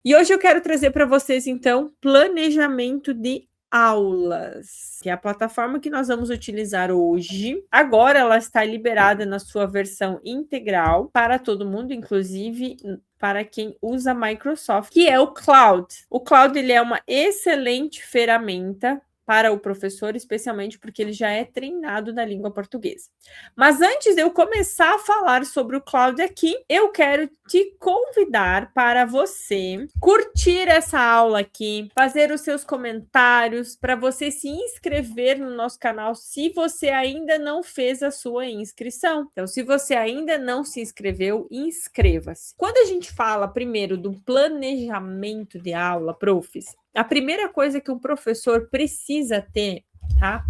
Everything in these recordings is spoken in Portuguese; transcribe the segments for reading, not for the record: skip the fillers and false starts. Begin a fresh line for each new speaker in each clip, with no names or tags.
E hoje eu quero trazer para vocês, então, planejamento de aulas, que é a plataforma que nós vamos utilizar hoje. Agora ela está liberada na sua versão integral para todo mundo, inclusive para quem usa Microsoft, que é o Cloud. O Cloud ele é uma excelente ferramenta para o professor, especialmente porque ele já é treinado na língua portuguesa. Mas antes de eu começar a falar sobre o Cloud aqui, eu quero te convidar para você curtir essa aula aqui, fazer os seus comentários, para você se inscrever no nosso canal se você ainda não fez a sua inscrição. Então, se você ainda não se inscreveu, inscreva-se. Quando a gente fala primeiro do planejamento de aula, profs, a primeira coisa que um professor precisa ter, tá?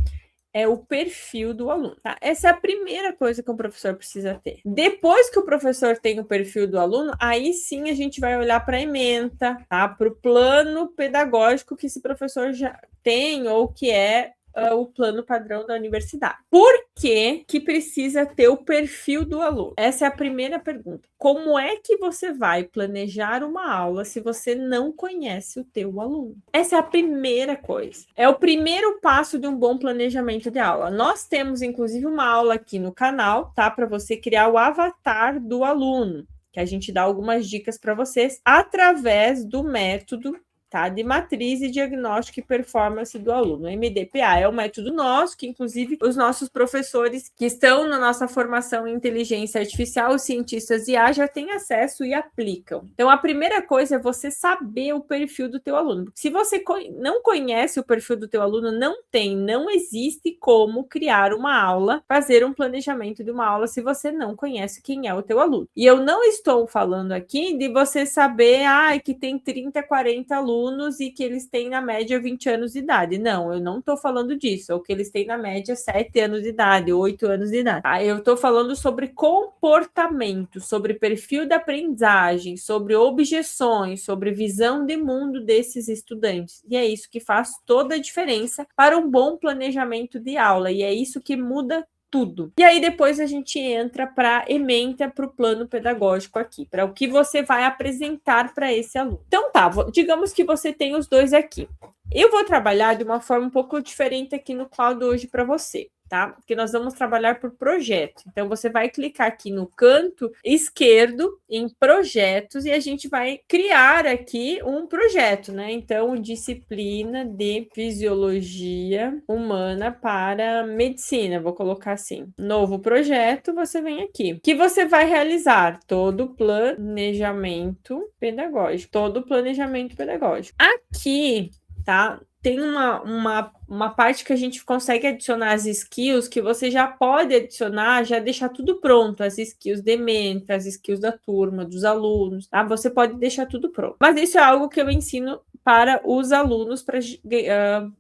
É o perfil do aluno, tá? Essa é a primeira coisa que um professor precisa ter. Depois que o professor tem o perfil do aluno, aí sim a gente vai olhar para a ementa, tá? Para o plano pedagógico que esse professor já tem ou que é o plano padrão da universidade. Por que precisa ter o perfil do aluno? Essa é a primeira pergunta. Como é que você vai planejar uma aula se você não conhece o teu aluno? Essa é a primeira coisa. É o primeiro passo de um bom planejamento de aula. Nós temos, inclusive, uma aula aqui no canal, tá? Para você criar o avatar do aluno, que a gente dá algumas dicas para vocês através do método, tá? De matriz e diagnóstico e performance do aluno. O MDPA é um método nosso, que inclusive os nossos professores que estão na nossa formação em inteligência artificial, os cientistas IA, já têm acesso e aplicam. Então, a primeira coisa é você saber o perfil do teu aluno. Porque se você não conhece o perfil do teu aluno, não existe como criar uma aula, fazer um planejamento de uma aula se você não conhece quem é o teu aluno. E eu não estou falando aqui de você saber que tem 30, 40 alunos e que eles têm na média 20 anos de idade. Não, eu não estou falando disso. Ou que eles têm na média 7 anos de idade, 8 anos de idade. Eu estou falando sobre comportamento, sobre perfil de aprendizagem, sobre objeções, sobre visão de mundo desses estudantes. E é isso que faz toda a diferença para um bom planejamento de aula. E é isso que muda tudo. E aí depois a gente entra para a ementa, para o plano pedagógico aqui, para o que você vai apresentar para esse aluno. Então tá, digamos que você tem os dois aqui. Eu vou trabalhar de uma forma um pouco diferente aqui no Cloud hoje para você, tá? Porque nós vamos trabalhar por projeto. Então, você vai clicar aqui no canto esquerdo em projetos e a gente vai criar aqui um projeto, né? Então, disciplina de fisiologia humana para medicina. Vou colocar assim, novo projeto, você vem aqui. Que você vai realizar todo o planejamento pedagógico. Todo o planejamento pedagógico. Aqui, tá? Tem uma parte que a gente consegue adicionar as skills, que você já pode adicionar, já deixar tudo pronto, as skills de menta, as skills da turma, dos alunos, tá? Você pode deixar tudo pronto. Mas isso é algo que eu ensino para os alunos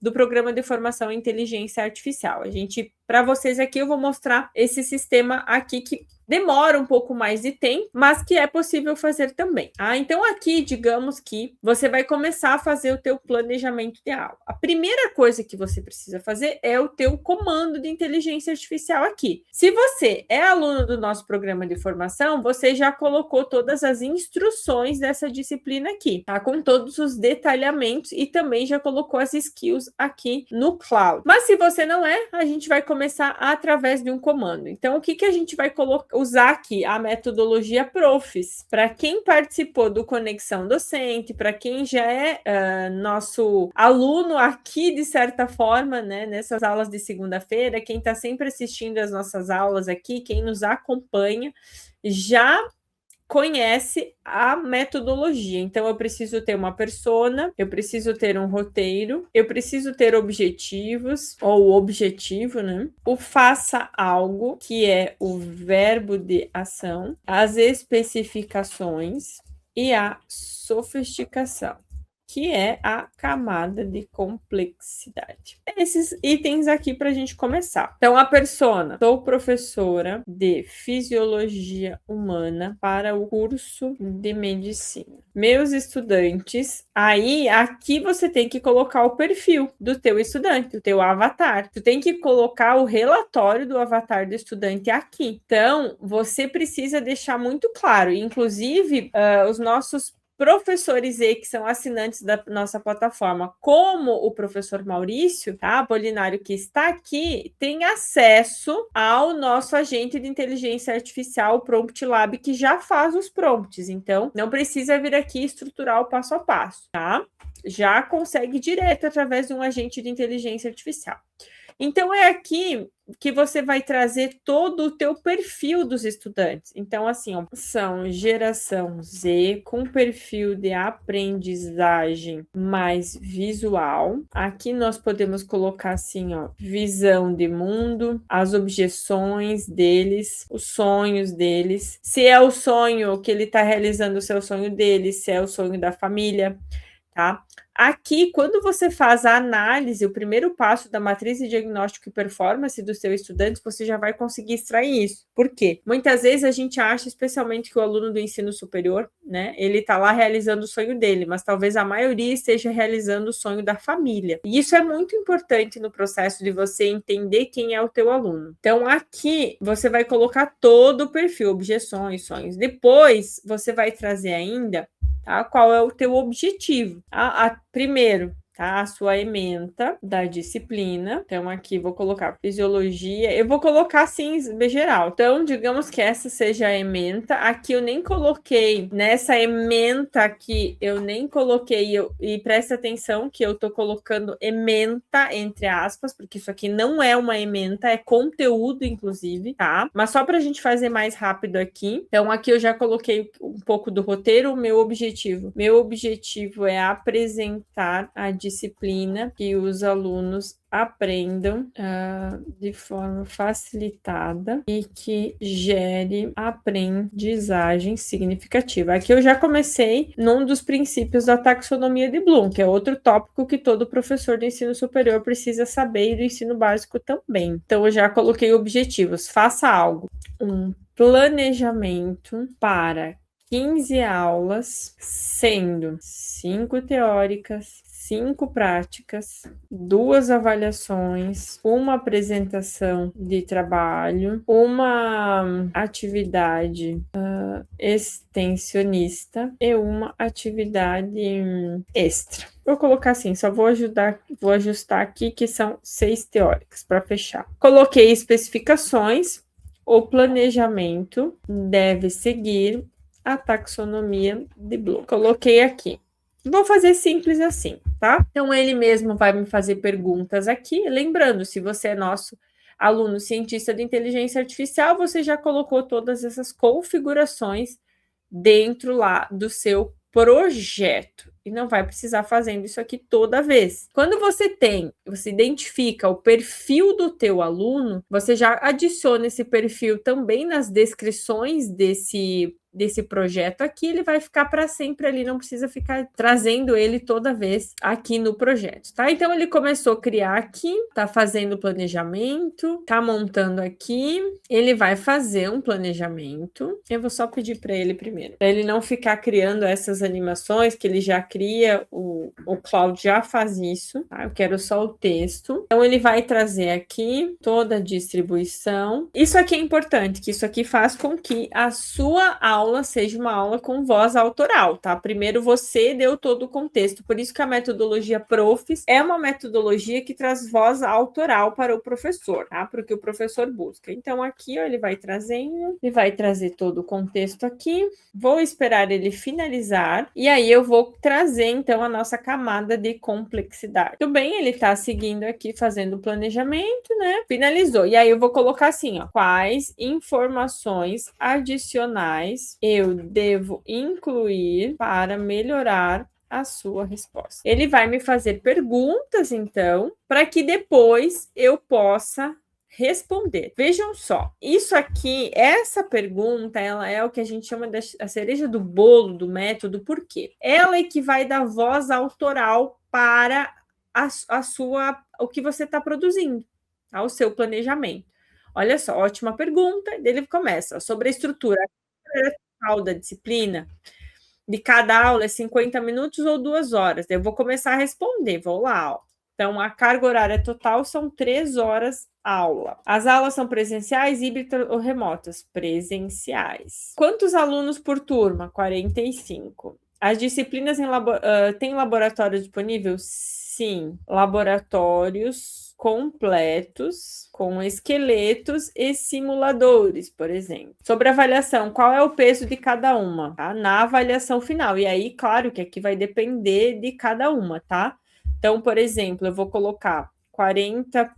do programa de formação em inteligência artificial. Para vocês aqui, eu vou mostrar esse sistema aqui que demora um pouco mais de tempo, mas que é possível fazer também. Então, aqui, digamos que você vai começar a fazer o teu planejamento de aula. A primeira coisa que você precisa fazer é o teu comando de inteligência artificial aqui. Se você é aluno do nosso programa de formação, você já colocou todas as instruções dessa disciplina aqui, tá? Com todos os detalhamentos e também já colocou as skills aqui no Cloud. Mas se você não é, a gente vai começar através de um comando. Então, o que a gente vai usar aqui? A metodologia Profs. Para quem participou do Conexão Docente, para quem já é nosso aluno aqui, de certa forma, né, nessas aulas de segunda-feira, quem está sempre assistindo as nossas aulas aqui, quem nos acompanha, já conhece a metodologia. Então, eu preciso ter uma persona, eu preciso ter um roteiro, eu preciso ter objetivos, ou objetivo, né? O faça algo, que é o verbo de ação, as especificações e a sofisticação, que é a camada de complexidade. Esses itens aqui para a gente começar. Então, a persona. Sou professora de fisiologia humana para o curso de medicina. Meus estudantes, aqui você tem que colocar o perfil do teu estudante, do teu avatar. Tu tem que colocar o relatório do avatar do estudante aqui. Então, você precisa deixar muito claro. Inclusive, os nossos professores E, que são assinantes da nossa plataforma, como o professor Maurício, tá? Apolinário, que está aqui, tem acesso ao nosso agente de inteligência artificial, o Prompt Lab, que já faz os prompts. Então, não precisa vir aqui estruturar o passo a passo, tá? Já consegue direto através de um agente de inteligência artificial. Então, é aqui que você vai trazer todo o teu perfil dos estudantes. Então, assim, ó, são geração Z com perfil de aprendizagem mais visual. Aqui nós podemos colocar assim, ó, visão de mundo, as objeções deles, os sonhos deles. Se é o sonho que ele está realizando, o seu sonho dele, se é o sonho da família, tá? Aqui, quando você faz a análise, o primeiro passo da matriz de diagnóstico e performance dos seus estudantes, você já vai conseguir extrair isso. Por quê? Muitas vezes a gente acha, especialmente que o aluno do ensino superior, né, ele está lá realizando o sonho dele, mas talvez a maioria esteja realizando o sonho da família. E isso é muito importante no processo de você entender quem é o teu aluno. Então, aqui você vai colocar todo o perfil, objeções, sonhos. Depois, você vai trazer ainda, tá? Qual é o teu objetivo? Primeiro, tá? A sua ementa da disciplina. Então, aqui vou colocar fisiologia. Eu vou colocar assim, geral. Então, digamos que essa seja a ementa. Aqui eu nem coloquei, nessa ementa aqui, eu nem coloquei, e presta atenção que eu tô colocando ementa entre aspas, porque isso aqui não é uma ementa, é conteúdo, inclusive, tá? Mas só pra gente fazer mais rápido aqui. Então, aqui eu já coloquei um pouco do roteiro, o meu objetivo. Meu objetivo é apresentar a disciplina que os alunos aprendam de forma facilitada e que gere aprendizagem significativa. Aqui eu já comecei num dos princípios da taxonomia de Bloom, que é outro tópico que todo professor de ensino superior precisa saber e do ensino básico também. Então eu já coloquei objetivos. Faça algo. Um planejamento para 15 aulas, sendo 5 teóricas, 5 práticas, 2 avaliações, uma apresentação de trabalho, uma atividade extensionista e uma atividade extra. Vou colocar assim, só vou ajustar aqui que são 6 teóricas para fechar. Coloquei especificações. O planejamento deve seguir a taxonomia de Bloom. Coloquei aqui. Vou fazer simples assim, tá? Então, ele mesmo vai me fazer perguntas aqui. Lembrando, se você é nosso aluno cientista de inteligência artificial, você já colocou todas essas configurações dentro lá do seu projeto. E não vai precisar fazendo isso aqui toda vez. Quando você identifica o perfil do teu aluno, você já adiciona esse perfil também nas descrições desse projeto aqui, ele vai ficar para sempre ali, não precisa ficar trazendo ele toda vez aqui no projeto, tá? Então, ele começou a criar aqui, tá fazendo o planejamento, tá montando aqui, ele vai fazer um planejamento, eu vou só pedir para ele primeiro, para ele não ficar criando essas animações que ele já cria, o Claude já faz isso, tá? Eu quero só o texto. Então, ele vai trazer aqui toda a distribuição. Isso aqui é importante, que isso aqui faz com que a sua aula seja uma aula com voz autoral, tá? Primeiro você deu todo o contexto, por isso que a metodologia Profs é uma metodologia que traz voz autoral para o professor, tá? Porque o professor busca. Então, aqui, ó, ele vai trazendo, ele vai trazer todo o contexto aqui. Vou esperar ele finalizar e aí eu vou trazer, então, a nossa camada de complexidade. Tudo bem, ele tá seguindo aqui, fazendo o planejamento, né? Finalizou. E aí eu vou colocar assim, ó, quais informações adicionais eu devo incluir para melhorar a sua resposta. Ele vai me fazer perguntas, então, para que depois eu possa responder. Vejam só, isso aqui, essa pergunta, ela é o que a gente chama de a cereja do bolo do método, por quê? Ela é que vai dar voz autoral para o que você está produzindo, tá? O seu planejamento. Olha só, ótima pergunta. Ele começa sobre a estrutura da disciplina. De cada aula é 50 minutos ou 2 horas. Eu vou começar a responder, vou lá, ó. Então, a carga horária total são 3 horas aula. As aulas são presenciais, híbridas ou remotas? Presenciais. Quantos alunos por turma? 45. As disciplinas têm laboratório disponível? Sim, laboratórios completos com esqueletos e simuladores, por exemplo. Sobre avaliação, qual é o peso de cada uma, tá? Na avaliação final. E aí, claro que aqui vai depender de cada uma, tá? Então, por exemplo, eu vou colocar 40%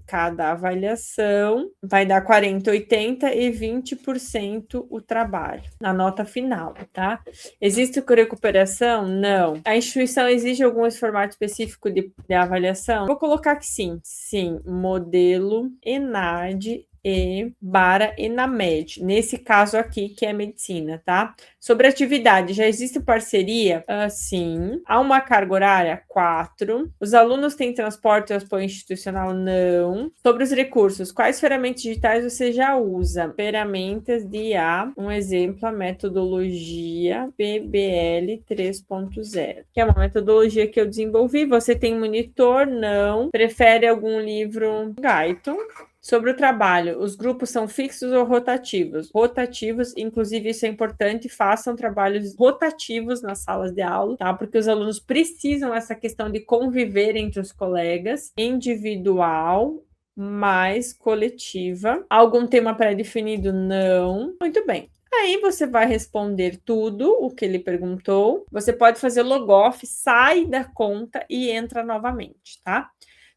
cada avaliação, vai dar 40, 80 e 20% o trabalho na nota final, tá? Existe recuperação? Não. A instituição exige algum formato específico de avaliação? Vou colocar que sim. Sim, modelo ENAD e Bara Enamed, nesse caso aqui, que é medicina, tá? Sobre atividade, já existe parceria? Sim. Há uma carga horária? 4. Os alunos têm transporte e apoio institucional? Não. Sobre os recursos, quais ferramentas digitais você já usa? Ferramentas de IA, um exemplo, a metodologia PBL 3.0, que é uma metodologia que eu desenvolvi. Você tem monitor? Não. Prefere algum livro? Gaiton. Sobre o trabalho, os grupos são fixos ou rotativos? Rotativos, inclusive isso é importante, façam trabalhos rotativos nas salas de aula, tá? Porque os alunos precisam essa questão de conviver entre os colegas, individual, mais coletiva. Algum tema pré-definido? Não. Muito bem. Aí você vai responder tudo o que ele perguntou. Você pode fazer logoff, sai da conta e entra novamente, tá?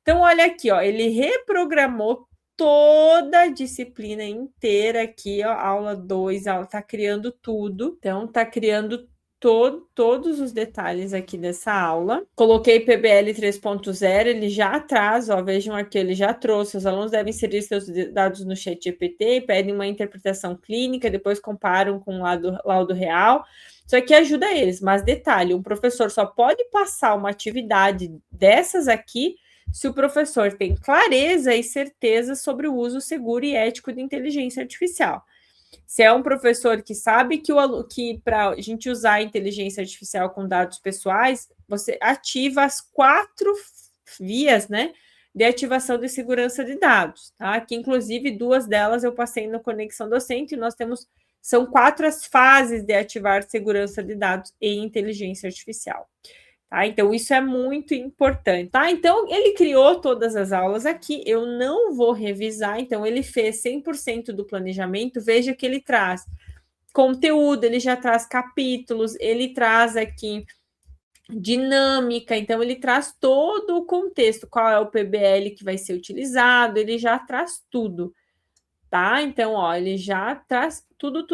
Então, olha aqui, ó, ele reprogramou toda a disciplina inteira aqui, ó, aula 2, ela tá criando tudo. Então, tá criando todos os detalhes aqui dessa aula. Coloquei PBL 3.0, ele já traz, ó, vejam aqui, ele já trouxe. Os alunos devem inserir seus dados no ChatGPT, pedem uma interpretação clínica, depois comparam com o laudo real. Isso aqui ajuda eles, mas detalhe, um professor só pode passar uma atividade dessas aqui se o professor tem clareza e certeza sobre o uso seguro e ético de inteligência artificial. Se é um professor que sabe que para a gente usar a inteligência artificial com dados pessoais, você ativa as 4 vias, né, de ativação de segurança de dados, tá? Que inclusive 2 delas eu passei no Conexão Docente e nós temos, são 4 as fases de ativar segurança de dados e inteligência artificial. Tá? Então, isso é muito importante. Tá? Então, ele criou todas as aulas aqui, eu não vou revisar, então ele fez 100% do planejamento, veja que ele traz conteúdo, ele já traz capítulos, ele traz aqui dinâmica, então ele traz todo o contexto, qual é o PBL que vai ser utilizado, ele já traz tudo. Tá? Então, ó, ele já traz tudo.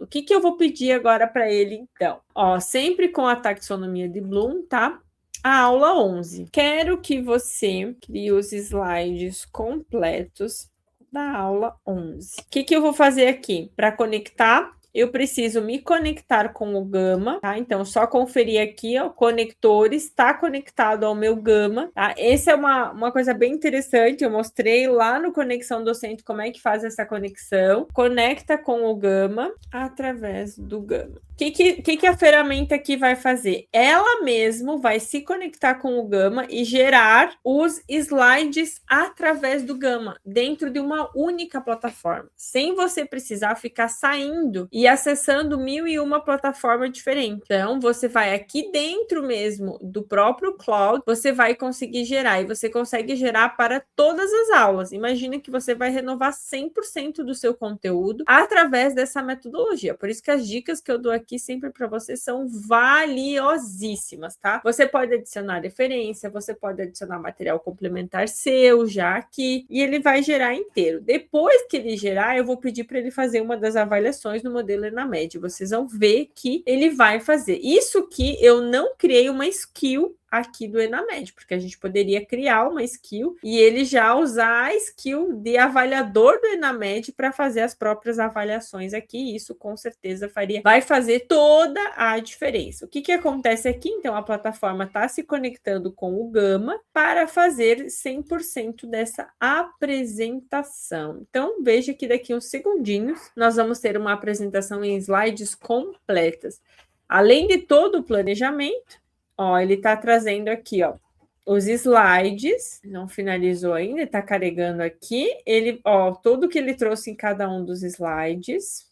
O que eu vou pedir agora para ele, então? Ó, sempre com a taxonomia de Bloom, tá? A aula 11. Quero que você crie os slides completos da aula 11. O que eu vou fazer aqui? Para conectar, eu preciso me conectar com o Gama, tá? Então, só conferir aqui, ó, conectores, está conectado ao meu Gama, tá? Essa é uma coisa bem interessante, eu mostrei lá no Conexão Docente como é que faz essa conexão. Conecta com o Gama através do Gama. O que a ferramenta aqui vai fazer? Ela mesmo vai se conectar com o Gama e gerar os slides através do Gama, dentro de uma única plataforma, sem você precisar ficar saindo e acessando 1001 plataforma diferente. Então, você vai aqui dentro mesmo do próprio Cloud, você vai conseguir gerar, e você consegue gerar para todas as aulas. Imagina que você vai renovar 100% do seu conteúdo através dessa metodologia. Por isso que as dicas que eu dou aqui sempre para você são valiosíssimas, tá? Você pode adicionar referência, você pode adicionar material complementar seu já aqui, e ele vai gerar inteiro. Depois que ele gerar, eu vou pedir para ele fazer uma das avaliações no modelo ENAMED. Vocês vão ver que ele vai fazer. Isso que eu não criei uma skill aqui do ENAMED, porque a gente poderia criar uma skill e ele já usar a skill de avaliador do ENAMED para fazer as próprias avaliações aqui. Isso com certeza vai fazer toda a diferença. O que acontece aqui? Então, a plataforma está se conectando com o Gama para fazer 100% dessa apresentação. Então, veja que daqui uns segundinhos nós vamos ter uma apresentação em slides completas. Além de todo o planejamento, ó, ele está trazendo aqui, ó, os slides, não finalizou ainda, está carregando aqui, ele, ó, tudo que ele trouxe em cada um dos slides.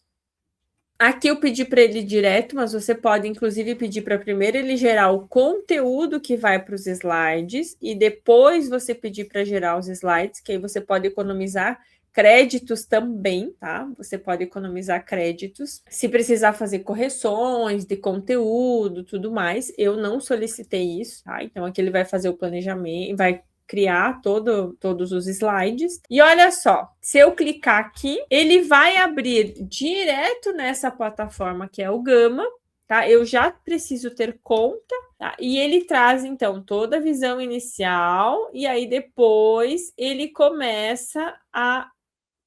Aqui eu pedi para ele direto, mas você pode inclusive pedir para primeiro ele gerar o conteúdo que vai para os slides e depois você pedir para gerar os slides, que aí você pode economizar créditos também, tá? Você pode economizar créditos. Se precisar fazer correções de conteúdo, tudo mais, eu não solicitei isso, tá? Então aqui ele vai fazer o planejamento, vai criar todos os slides. E olha só, se eu clicar aqui, ele vai abrir direto nessa plataforma que é o Gama, tá? Eu já preciso ter conta, tá? E ele traz, então, toda a visão inicial e aí depois ele começa a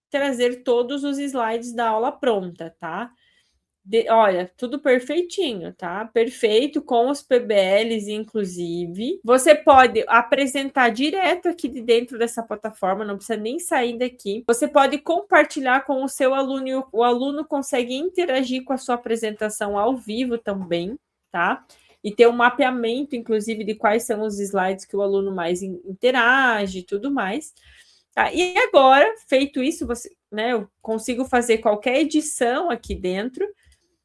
trazer todos os slides da aula pronta, tá? Olha, tudo perfeitinho, tá? Perfeito, com os PBLs, inclusive. Você pode apresentar direto aqui de dentro dessa plataforma, não precisa nem sair daqui. Você pode compartilhar com o seu aluno e o aluno consegue interagir com a sua apresentação ao vivo também, tá? E ter um mapeamento, inclusive, de quais são os slides que o aluno mais interage e tudo mais. Tá? E agora, feito isso, eu consigo fazer qualquer edição aqui dentro.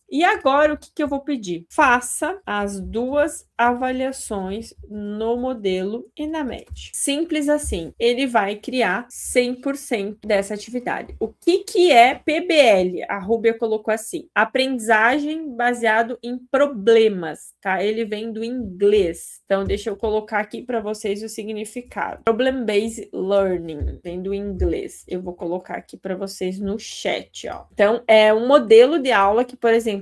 E agora, o que eu vou pedir? Faça as 2 avaliações no modelo e na MED. Simples assim. Ele vai criar 100% dessa atividade. O que é PBL? A Rúbia colocou assim. Aprendizagem baseado em problemas, tá? Ele vem do inglês. Então, deixa eu colocar aqui para vocês o significado. Problem-based learning, vem do inglês. Eu vou colocar aqui para vocês no chat, ó. Então, é um modelo de aula que, por exemplo,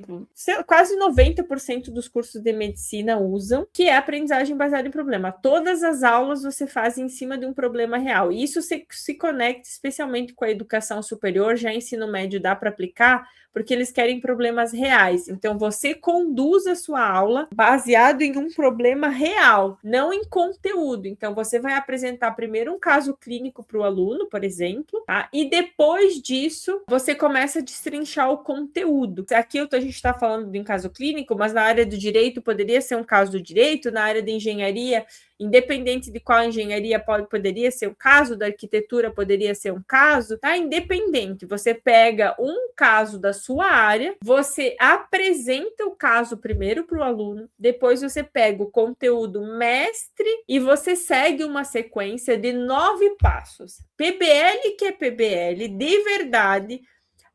quase 90% dos cursos de medicina usam, que é aprendizagem baseada em problema. Todas as aulas você faz em cima de um problema real. E isso se conecta especialmente com a educação superior, já ensino médio dá para aplicar, porque eles querem problemas reais. Então, você conduz a sua aula baseado em um problema real, não em conteúdo. Então, você vai apresentar primeiro um caso clínico para o aluno, por exemplo, tá? E depois disso, você começa a destrinchar o conteúdo. Aqui a gente está falando de um caso clínico, mas na área do direito poderia ser um caso do direito, na área de engenharia, independente de qual engenharia poderia ser um caso, da arquitetura poderia ser um caso, tá? Independente, você pega um caso da sua área, você apresenta o caso primeiro para o aluno, depois você pega o conteúdo mestre e você segue uma sequência de 9 passos. PBL, que é PBL, de verdade.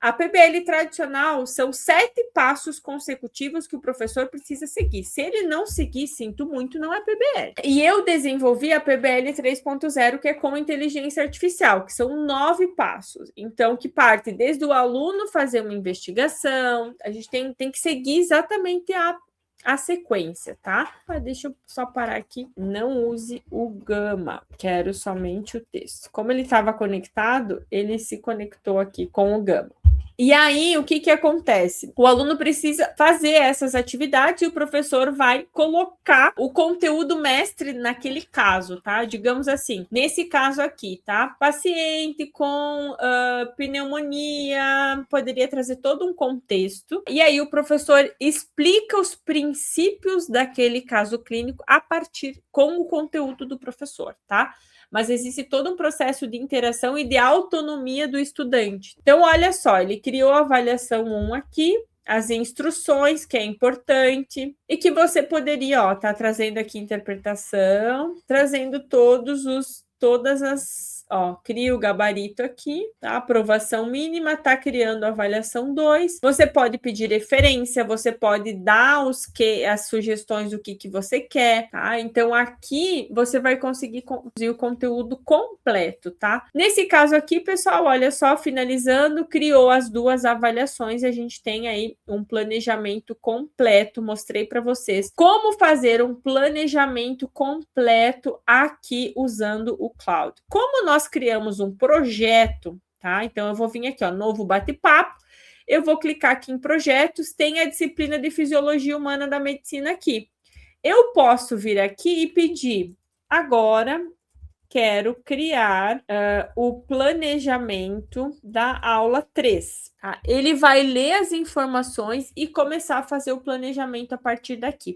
A PBL tradicional são 7 passos consecutivos que o professor precisa seguir. Se ele não seguir, sinto muito, não é PBL. E eu desenvolvi a PBL 3.0, que é com inteligência artificial, que são 9 passos. Então, que parte desde o aluno fazer uma investigação, a gente tem que seguir exatamente a sequência, tá? Deixa eu só parar aqui. Não use o Gama, quero somente o texto. Como ele estava conectado, ele se conectou aqui com o Gama. E aí, o que acontece? O aluno precisa fazer essas atividades e o professor vai colocar o conteúdo mestre naquele caso, tá? Digamos assim, nesse caso aqui, tá? Paciente com pneumonia, poderia trazer todo um contexto. E aí, o professor explica os princípios daquele caso clínico a partir com o conteúdo do professor, tá? Mas existe todo um processo de interação e de autonomia do estudante. Então, olha só, ele criou a avaliação 1 aqui, as instruções, que é importante, e que você poderia, tá trazendo aqui interpretação, trazendo todas as cria o gabarito aqui, tá? Aprovação mínima, tá criando a avaliação 2. Você pode pedir referência, você pode dar as sugestões do que você quer, tá? Então, aqui você vai conseguir conduzir o conteúdo completo, tá? Nesse caso aqui, pessoal, olha só, finalizando, criou as 2 avaliações e a gente tem aí um planejamento completo. Mostrei para vocês como fazer um planejamento completo aqui usando o Cloud. Como nós criamos um projeto, tá? Então, eu vou vir aqui, novo bate-papo. Eu vou clicar aqui em projetos, tem a disciplina de Fisiologia Humana da Medicina aqui. Eu posso vir aqui e pedir, agora, quero criar o planejamento da aula 3. Tá? Ele vai ler as informações e começar a fazer o planejamento a partir daqui.